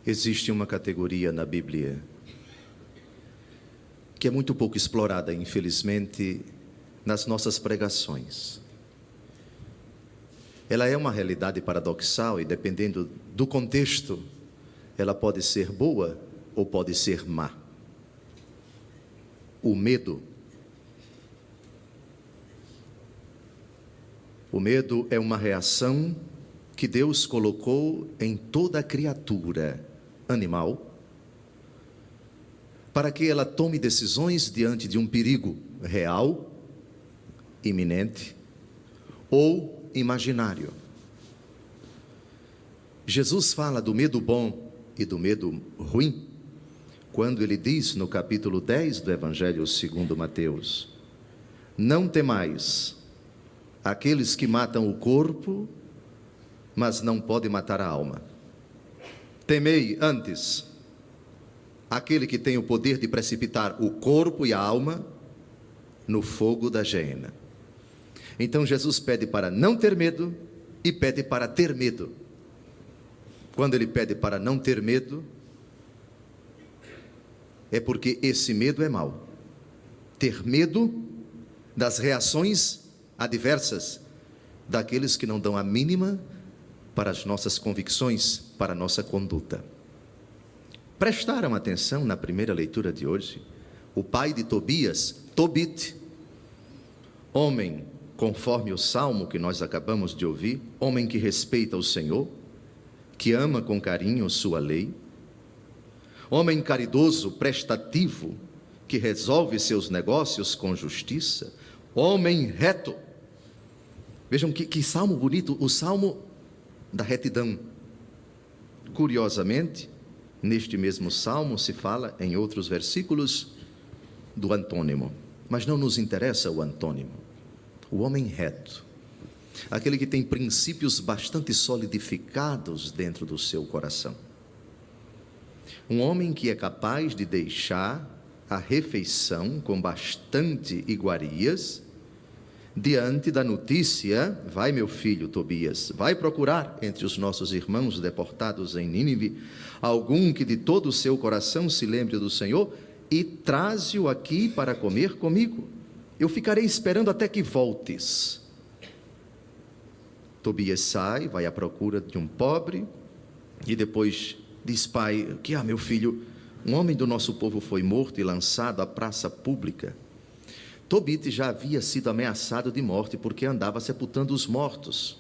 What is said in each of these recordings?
Existe uma categoria na Bíblia que é muito pouco explorada, infelizmente, nas nossas pregações. Ela é uma realidade paradoxal e, dependendo do contexto, ela pode ser boa ou pode ser má. O medo. O medo é uma reação que Deus colocou em toda criatura animal, para que ela tome decisões diante de um perigo real, iminente ou imaginário. Jesus fala do medo bom e do medo ruim, quando ele diz no capítulo 10 do Evangelho segundo Mateus: não temais aqueles que matam o corpo, mas não podem matar a alma. Temei antes aquele que tem o poder de precipitar o corpo e a alma no fogo da geena. Então Jesus pede para não ter medo e pede para ter medo. Quando ele pede para não ter medo, é porque esse medo é mau. Ter medo das reações adversas daqueles que não dão a mínima para as nossas convicções, para a nossa conduta. Prestaram atenção na primeira leitura de hoje? O pai de Tobias, Tobit, homem, conforme o salmo que nós acabamos de ouvir, homem que respeita o Senhor, que ama com carinho sua lei, homem caridoso, prestativo, que resolve seus negócios com justiça, homem reto. Vejam que salmo bonito, o salmo da retidão. Curiosamente, neste mesmo salmo se fala em outros versículos do antônimo, mas não nos interessa o antônimo. O homem reto, aquele que tem princípios bastante solidificados dentro do seu coração. Um homem que é capaz de deixar a refeição com bastante iguarias diante da notícia: vai, meu filho Tobias, vai procurar entre os nossos irmãos deportados em Nínive algum que de todo o seu coração se lembre do Senhor e traze-o aqui para comer comigo. Eu ficarei esperando até que voltes. Tobias sai, vai à procura de um pobre e depois diz: pai, que meu filho, um homem do nosso povo foi morto e lançado à praça pública. Tobit já havia sido ameaçado de morte porque andava sepultando os mortos.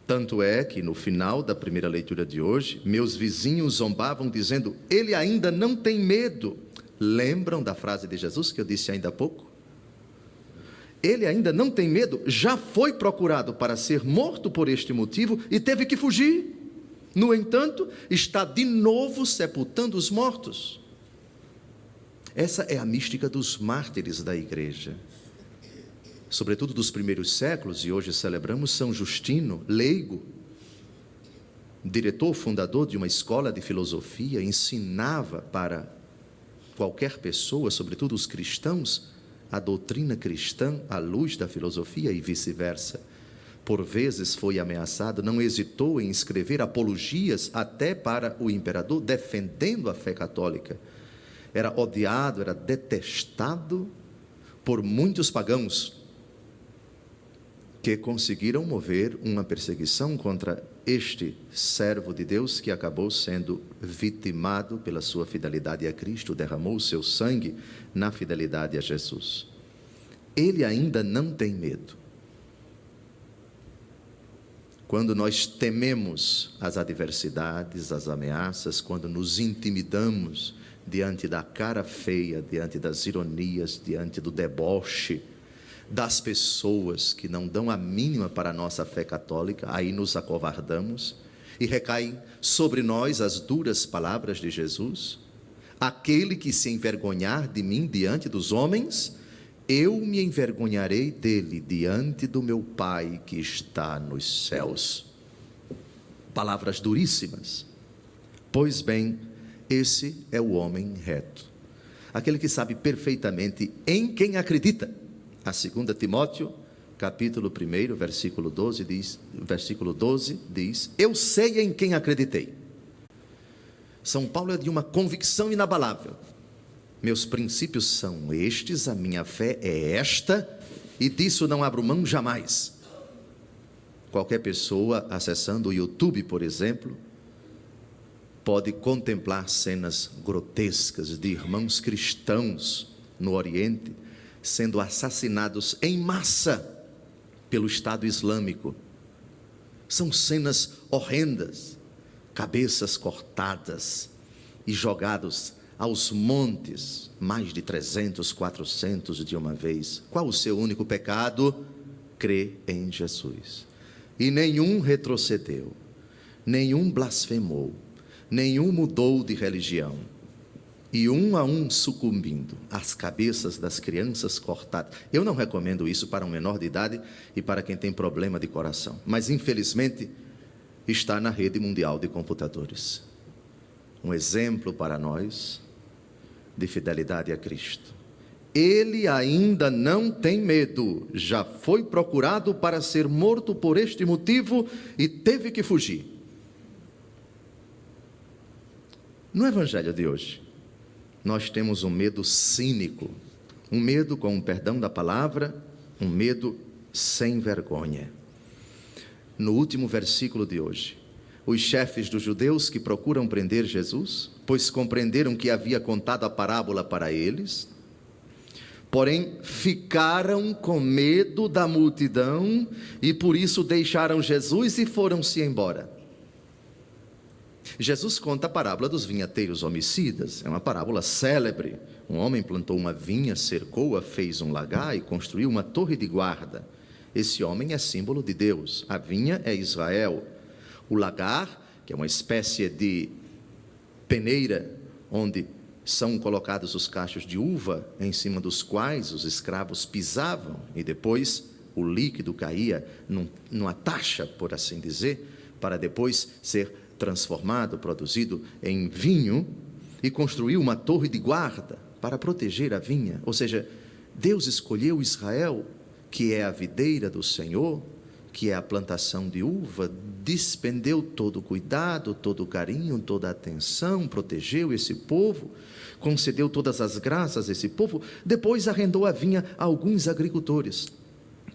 Tanto é que no final da primeira leitura de hoje, meus vizinhos zombavam dizendo: ele ainda não tem medo. Lembram da frase de Jesus que eu disse ainda há pouco? Ele ainda não tem medo, já foi procurado para ser morto por este motivo e teve que fugir. No entanto, está de novo sepultando os mortos. Essa é a mística dos mártires da igreja, sobretudo dos primeiros séculos, e hoje celebramos São Justino, leigo, diretor, fundador de uma escola de filosofia, ensinava para qualquer pessoa, sobretudo os cristãos, a doutrina cristã à luz da filosofia e vice-versa. Por vezes foi ameaçado, não hesitou em escrever apologias até para o imperador, defendendo a fé católica. Era odiado, era detestado por muitos pagãos que conseguiram mover uma perseguição contra este servo de Deus que acabou sendo vitimado pela sua fidelidade a Cristo, derramou o seu sangue na fidelidade a Jesus. Ele ainda não tem medo. Quando nós tememos as adversidades, as ameaças, quando nos intimidamos diante da cara feia, diante das ironias, diante do deboche das pessoas que não dão a mínima para a nossa fé católica, aí nos acovardamos e recaem sobre nós as duras palavras de Jesus: aquele que se envergonhar de mim diante dos homens, eu me envergonharei dele diante do meu Pai que está nos céus. Palavras duríssimas. Pois bem, esse é o homem reto, aquele que sabe perfeitamente em quem acredita. A 2 Timóteo, capítulo 1, versículo 12 diz: eu sei em quem acreditei. São Paulo é de uma convicção inabalável. Meus princípios são estes, a minha fé é esta, e disso não abro mão jamais. Qualquer pessoa acessando o YouTube, por exemplo, pode contemplar cenas grotescas de irmãos cristãos no Oriente sendo assassinados em massa pelo Estado Islâmico. São cenas horrendas, cabeças cortadas e jogados aos montes, mais de 300, 400 de uma vez. Qual o seu único pecado? Crer em Jesus. E nenhum retrocedeu, nenhum blasfemou, nenhum mudou de religião. E um a um sucumbindo, as cabeças das crianças cortadas. Eu não recomendo isso para um menor de idade e para quem tem problema de coração, mas infelizmente está na rede mundial de computadores. Um exemplo para nós de fidelidade a Cristo. Ele ainda não tem medo, já foi procurado para ser morto por este motivo e teve que fugir. No evangelho de hoje, nós temos um medo cínico, um medo, com o perdão da palavra, um medo sem vergonha. No último versículo de hoje, os chefes dos judeus que procuram prender Jesus, pois compreenderam que havia contado a parábola para eles, porém ficaram com medo da multidão e por isso deixaram Jesus e foram-se embora. Jesus conta a parábola dos vinhateiros homicidas, é uma parábola célebre. Um homem plantou uma vinha, cercou-a, fez um lagar e construiu uma torre de guarda. Esse homem é símbolo de Deus, a vinha é Israel. O lagar, que é uma espécie de peneira, onde são colocados os cachos de uva, em cima dos quais os escravos pisavam, e depois o líquido caía numa taxa, por assim dizer, para depois ser transformado, produzido em vinho, e construiu uma torre de guarda para proteger a vinha. Ou seja, Deus escolheu Israel, que é a videira do Senhor, que é a plantação de uva, despendeu todo o cuidado, todo o carinho, toda a atenção, protegeu esse povo, concedeu todas as graças a esse povo, depois arrendou a vinha a alguns agricultores.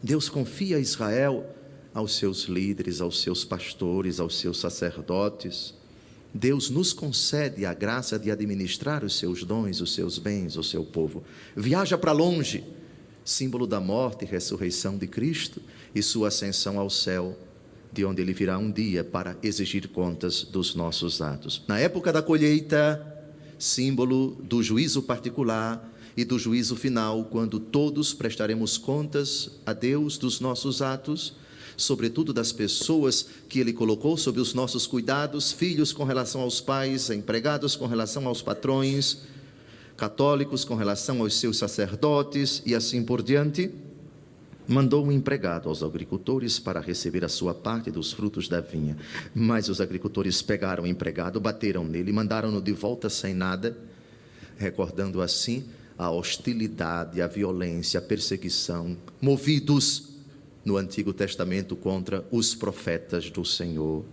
Deus confia a Israel aos seus líderes, aos seus pastores, aos seus sacerdotes. Deus nos concede a graça de administrar os seus dons, os seus bens, o seu povo. Viaja para longe, símbolo da morte e ressurreição de Cristo e sua ascensão ao céu, de onde ele virá um dia para exigir contas dos nossos atos. Na época da colheita, símbolo do juízo particular e do juízo final, quando todos prestaremos contas a Deus dos nossos atos, sobretudo das pessoas que Ele colocou sob os nossos cuidados, filhos com relação aos pais, empregados com relação aos patrões, católicos com relação aos seus sacerdotes e assim por diante. Mandou um empregado aos agricultores para receber a sua parte dos frutos da vinha, mas os agricultores pegaram o empregado, bateram nele, mandaram-no de volta sem nada, recordando assim a hostilidade, a violência, a perseguição, movidos no Antigo Testamento contra os profetas do Senhor.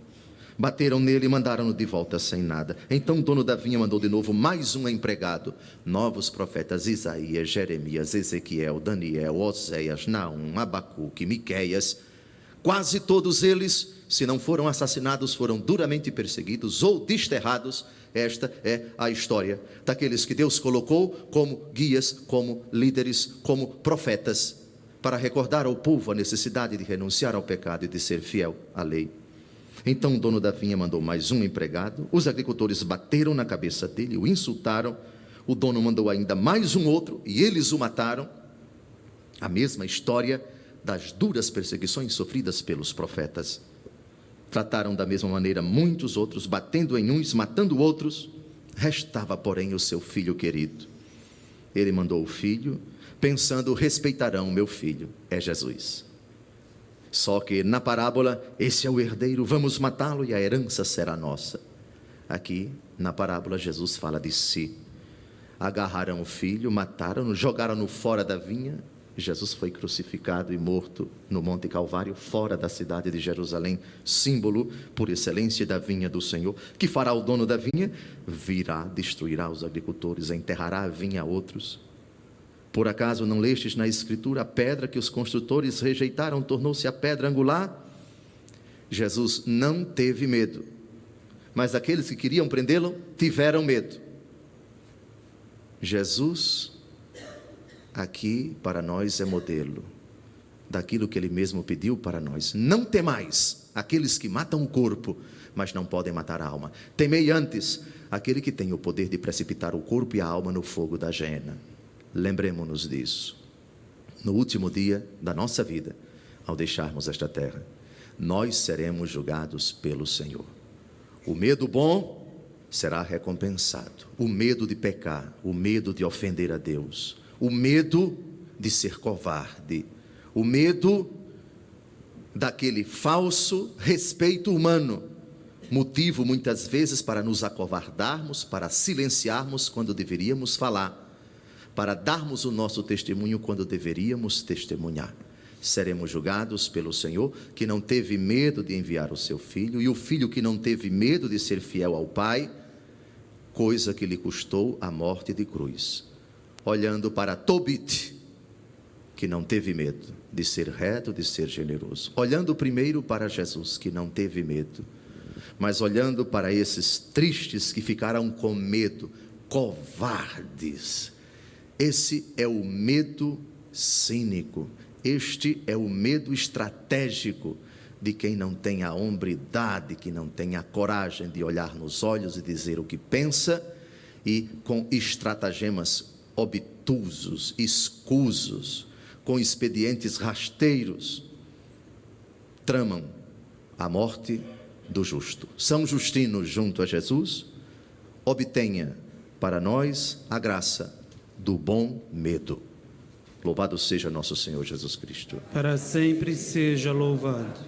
Bateram nele e mandaram-no de volta sem nada. Então o dono da vinha mandou de novo mais um empregado. Novos profetas: Isaías, Jeremias, Ezequiel, Daniel, Oséias, Naum, Abacuque, Miqueias. Quase todos eles, se não foram assassinados, foram duramente perseguidos ou desterrados. Esta é a história daqueles que Deus colocou como guias, como líderes, como profetas, para recordar ao povo a necessidade de renunciar ao pecado e de ser fiel à lei. Então o dono da vinha mandou mais um empregado, os agricultores bateram na cabeça dele, o insultaram, o dono mandou ainda mais um outro e eles o mataram. A mesma história das duras perseguições sofridas pelos profetas. Trataram da mesma maneira muitos outros, batendo em uns, matando outros. Restava, porém, o seu filho querido. Ele mandou o filho, pensando: respeitarão meu filho, é Jesus. Só que na parábola, esse é o herdeiro, vamos matá-lo e a herança será nossa. Aqui, na parábola, Jesus fala de si. Agarraram o filho, mataram-no, jogaram-no fora da vinha. Jesus foi crucificado e morto no Monte Calvário, fora da cidade de Jerusalém, símbolo por excelência da vinha do Senhor. Que fará o dono da vinha? Virá, destruirá os agricultores, enterrará a vinha a outros. Por acaso não lestes na Escritura: a pedra que os construtores rejeitaram tornou-se a pedra angular? Jesus não teve medo, mas aqueles que queriam prendê-lo tiveram medo. Jesus aqui para nós é modelo daquilo que ele mesmo pediu para nós: não temais aqueles que matam o corpo, mas não podem matar a alma. Temei antes aquele que tem o poder de precipitar o corpo e a alma no fogo da gena. Lembremos-nos disso. No último dia da nossa vida, ao deixarmos esta terra, nós seremos julgados pelo Senhor. O medo bom será recompensado. O medo de pecar, o medo de ofender a Deus, o medo de ser covarde, o medo daquele falso respeito humano, motivo muitas vezes para nos acovardarmos, para silenciarmos quando deveríamos falar, para darmos o nosso testemunho quando deveríamos testemunhar. Seremos julgados pelo Senhor, que não teve medo de enviar o seu Filho, e o Filho que não teve medo de ser fiel ao Pai, coisa que lhe custou a morte de cruz. Olhando para Tobit, que não teve medo de ser reto, de ser generoso. Olhando primeiro para Jesus, que não teve medo, mas olhando para esses tristes que ficaram com medo, covardes. Esse é o medo cínico, este é o medo estratégico de quem não tem a hombridade, que não tem a coragem de olhar nos olhos e dizer o que pensa, e com estratagemas obtusos, escusos, com expedientes rasteiros, tramam a morte do justo. São Justino, junto a Jesus, obtenha para nós a graça do bom medo. Louvado seja nosso Senhor Jesus Cristo. Para sempre seja louvado.